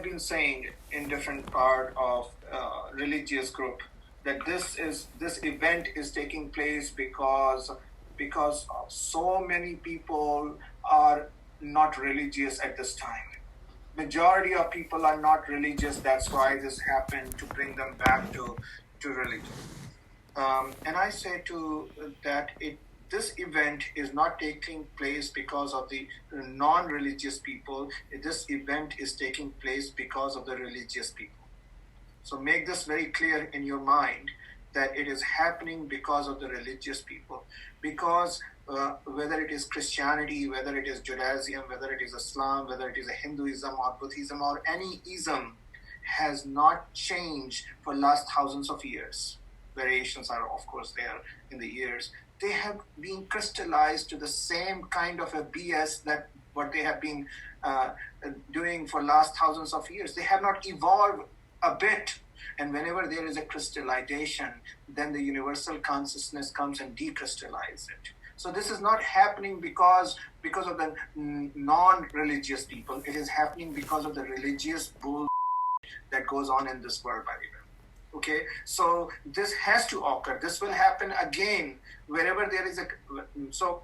been saying in different part of religious group that this event is taking place because so many people are not religious at this time. Majority of people are not religious. That's why this happened, to bring them back to religion. And I say to that this event is not taking place because of the non-religious people. This event is taking place because of the religious people. So make this very clear in your mind that it is happening because of the religious people. Because whether it is Christianity, whether it is Judaism, whether it is Islam, whether it is a Hinduism or Buddhism or any ism, has not changed for last thousands of years. Variations are of course there in the years. They have been crystallized to the same kind of a BS that what they have been doing for last thousands of years. They have not evolved a bit. And whenever there is a crystallization, then the universal consciousness comes and decrystallizes it. So this is not happening because of the non-religious people. It is happening because of the religious bull that goes on in this world, by the way. Okay, so this has to occur. This will happen again wherever there is a. So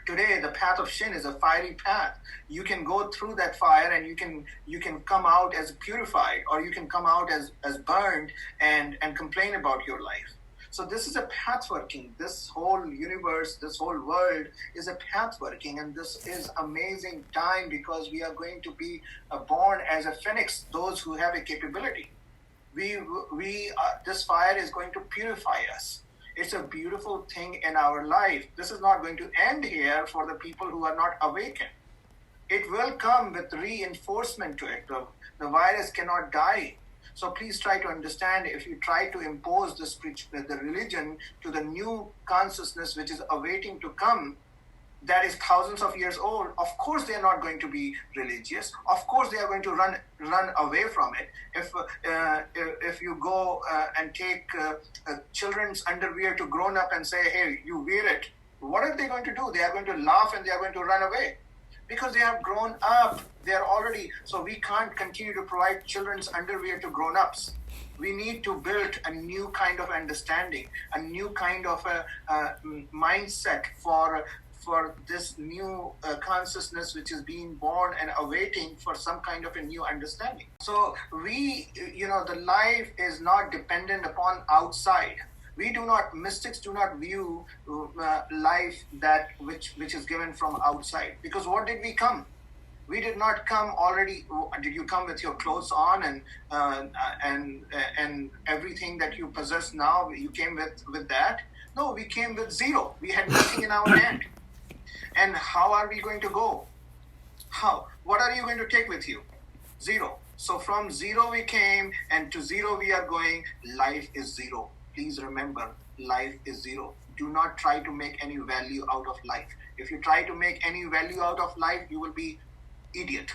today the path of Shin is a fiery path. You can go through that fire and you can come out as purified, or you can come out as burned and complain about your life. So this is a path working. This whole universe, this whole world is a path working, and this is amazing time because we are going to be born as a phoenix, those who have a capability. This fire is going to purify us. It's a beautiful thing in our life. This is not going to end here for the people who are not awakened. It will come with reinforcement to it. The virus cannot die. So please try to understand, if you try to impose the religion to the new consciousness which is awaiting to come, that is thousands of years old, of course they are not going to be religious. Of course they are going to run away from it. If you go and take children's underwear to grown up and say, hey, you wear it, what are they going to do? They are going to laugh and they are going to run away because they have grown up. They are already, so we can't continue to provide children's underwear to grown-ups. We need to build a new kind of understanding, a new kind of mindset for this new consciousness which is being born and awaiting for some kind of a new understanding. So the life is not dependent upon outside. Mystics do not view life that which is given from outside. Because what did we come? We did not come already. Did you come with your clothes on and everything that you possess now? You came with that? No, we came with zero. We had nothing in our hand. And how are we going to go? How? What are you going to take with you? Zero. So from zero we came, and to zero we are going. Life is zero. Please remember, life is zero. Do not try to make any value out of life. If you try to make any value out of life, you will be idiot.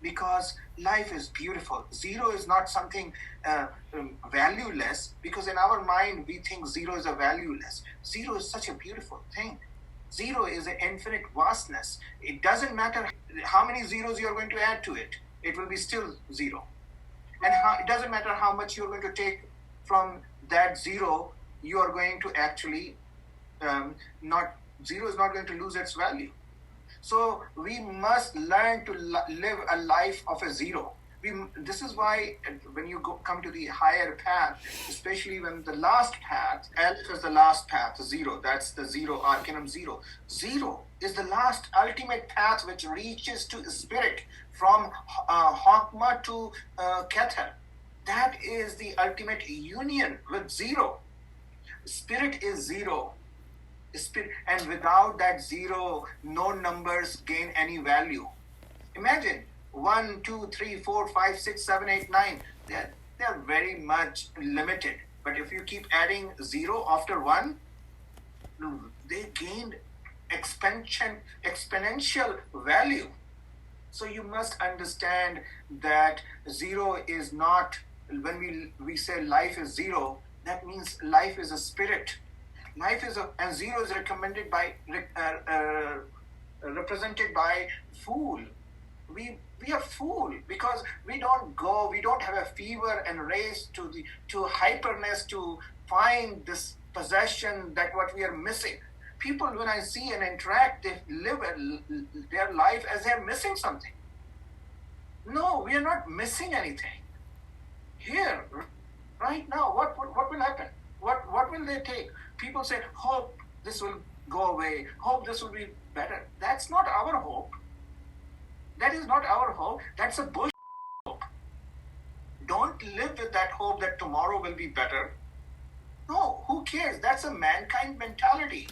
Because life is beautiful. Zero is not something valueless, because in our mind we think zero is a valueless. Zero is such a beautiful thing. Zero is an infinite vastness. It doesn't matter how many zeros you are going to add to it. It will be still zero. And it doesn't matter how much you're going to take from that zero. You are going to actually zero is not going to lose its value. So we must learn to live a life of a zero. This is why when you come to the higher path, especially when the last path, Aleph is the last path, zero, that's the zero, Arcanum zero. Zero is the last ultimate path which reaches to spirit from Hokmah to Kether. That is the ultimate union with zero. Spirit is zero. Spirit, and without that zero, no numbers gain any value. Imagine 1, 2, 3, 4, 5, 6, 7, 8, 9. They're very much limited. But if you keep adding zero after one, they gain exponential value. So you must understand that zero is not, when we say life is zero, that means life is a spirit. Life is and zero is represented by fool. we are fooled because we don't have a fever and race to hyperness to find this possession that what we are missing. People, when I see and interact, they live their life as they're missing something. No, we are not missing anything. Here, right now, what will happen? What will they take? People say, hope this will go away, hope this will be better. That's not our hope. That is not our hope. That's a bush hope. Don't live with that hope that tomorrow will be better. No, who cares? That's a mankind mentality.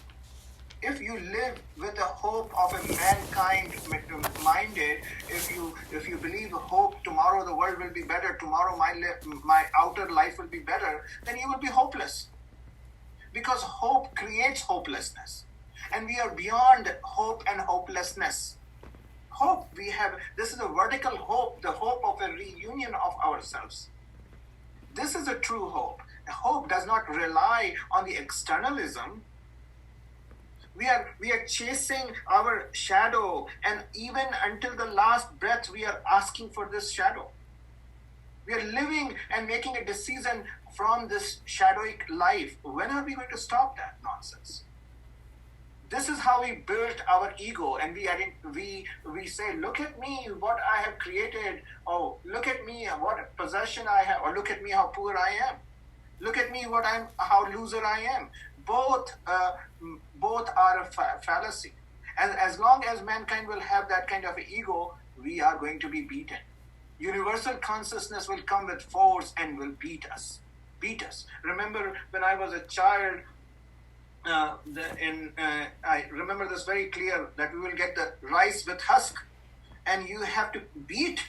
If you live with the hope of a mankind minded, if you believe hope tomorrow the world will be better, tomorrow my outer life will be better, then you will be hopeless. Because hope creates hopelessness. And we are beyond hope and hopelessness. Hope, this is a vertical hope, the hope of a reunion of ourselves. This is a true hope. Hope does not rely on the externalism. We are chasing our shadow, and even until the last breath, we are asking for this shadow. We are living and making a decision from this shadowic life. When are we going to stop that nonsense? This is how we built our ego, and we say, look at me, what I have created. Oh, look at me, what possession I have, or look at me, how poor I am. Look at me, how loser I am. Both are a fallacy. And as long as mankind will have that kind of ego, we are going to be beaten. Universal consciousness will come with force and will beat us. Remember when I was a child, I remember this very clear, that we will get the rice with husk, and you have to beat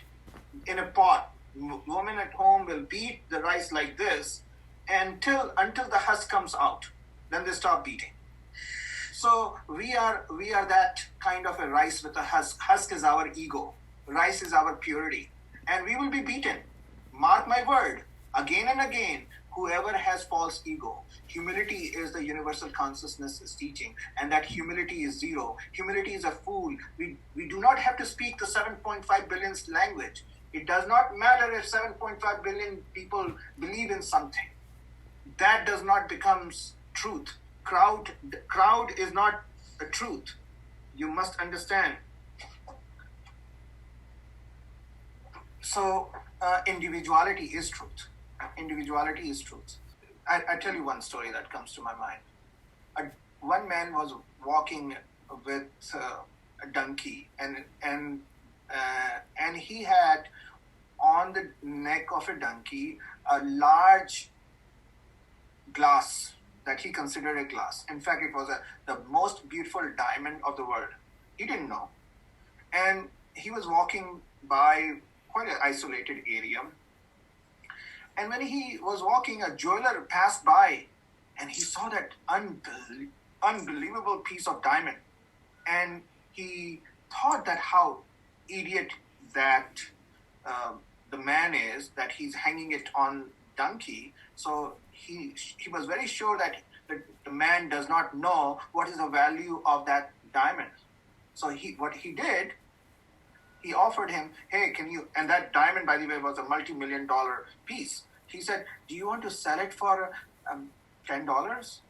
in a pot. Women at home will beat the rice like this until the husk comes out. Then they stop beating. So we are that kind of a rice with a husk. Husk is our ego. Rice is our purity. And we will be beaten. Mark my word, again and again. Whoever has false ego, humility is the universal consciousness is teaching, and that humility is zero. Humility is a fool. We do not have to speak the 7.5 billion language. It does not matter if 7.5 billion people believe in something. That does not become truth. Crowd is not a truth. You must understand. So individuality is truth. Individuality is truth. I tell you one story that comes to my mind. One man was walking with a donkey, and he had on the neck of a donkey a large glass that he considered a glass. In fact, it was the most beautiful diamond of the world. He didn't know. And he was walking by quite an isolated area. And when he was walking, a jeweler passed by, and he saw that unbelievable piece of diamond. And he thought that how idiot that the man is, that he's hanging it on donkey. So he was very sure that the man does not know what is the value of that diamond. So what he did, he offered him, hey, can you, and that diamond, by the way, was a multi-million-dollar piece. He said, do you want to sell it for $10?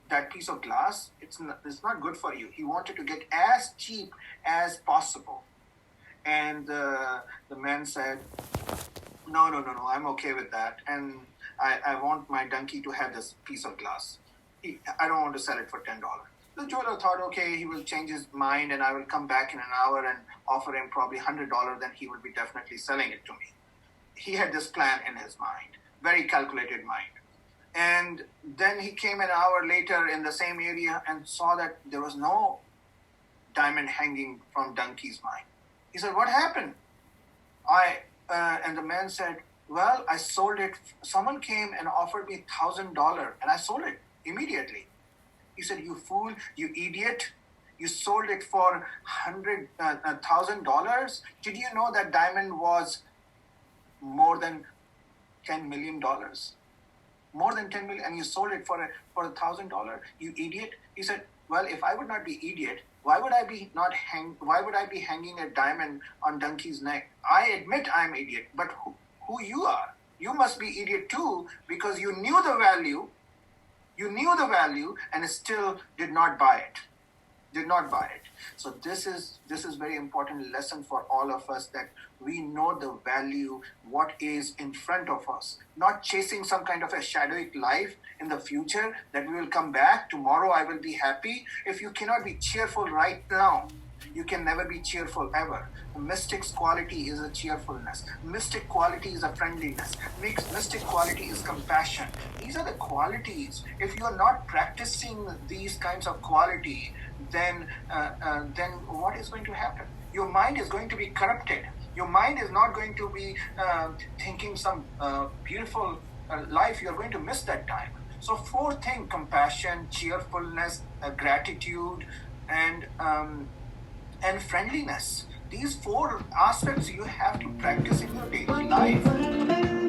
That piece of glass, it's not good for you. He wanted to get as cheap as possible. And the man said, no, I'm okay with that. And I want my donkey to have this piece of glass. I don't want to sell it for $10. The jeweler thought, okay, he will change his mind and I will come back in an hour and offer him probably $100, then he will be definitely selling it to me. He had this plan in his mind, very calculated mind. And then he came an hour later in the same area and saw that there was no diamond hanging from donkey's mind. He said, what happened? And the man said, well, I sold it. Someone came and offered me $1,000 and I sold it immediately. He said, you fool, you idiot. You sold it for $1,000. Did you know that diamond was more than $10 million? More than 10 million, and you sold it for $1,000. You idiot. He said, well, if I would not be idiot, Why would I be not hang? Why would I be hanging a diamond on donkey's neck? I admit I'm idiot, but who you are? You must be idiot too, because you knew the value. You knew the value and still did not buy it. Did not buy it. So this is very important lesson for all of us, that we know the value, what is in front of us, not chasing some kind of a shadowy life in the future that we will come back tomorrow, I will be happy. If you cannot be cheerful right now, you can never be cheerful ever. Mystic's quality is a cheerfulness. Mystic quality is a friendliness. Mystic quality is compassion. These are the qualities. If you are not practicing these kinds of quality, then what is going to happen? Your mind is going to be corrupted. Your mind is not going to be thinking some beautiful life. You're going to miss that time. So four things: compassion, cheerfulness, gratitude, and friendliness. These four aspects you have to practice in your daily life.